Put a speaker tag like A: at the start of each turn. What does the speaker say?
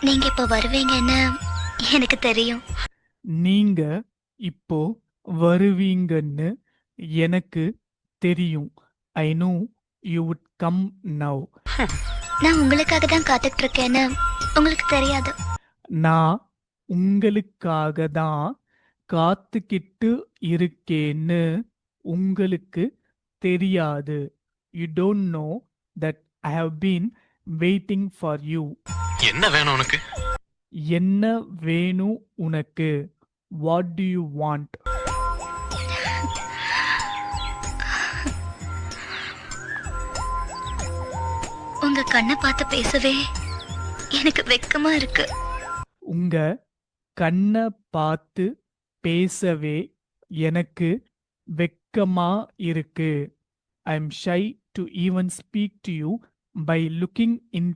A: நீங்க இப்ப வருவீங்கன்னு எனக்கு தெரியும்.
B: நீங்க இப்போ வருவீங்கன்னு எனக்கு தெரியும். I know you would come now.
A: நான் உங்களுக்காக தான் காத்துட்டு இருக்கேன்னு உங்களுக்கு தெரியாது.
B: நான் உங்களுக்காக தான் காத்துக்கிட்டு இருக்கேன்னு உங்களுக்கு தெரியாது. You don't know that I have been waiting for you.
C: என்ன வேணும் உனக்கு?
B: என்ன வேணும் உனக்கு? What do you want?
A: உங்க கண்ணை பார்த்து பேசவே எனக்கு வெக்கமா இருக்கு.
B: உங்க கண்ண பார்த்து பேசவே எனக்கு வெக்கமா இருக்கு. I am shy to even speak to you by looking in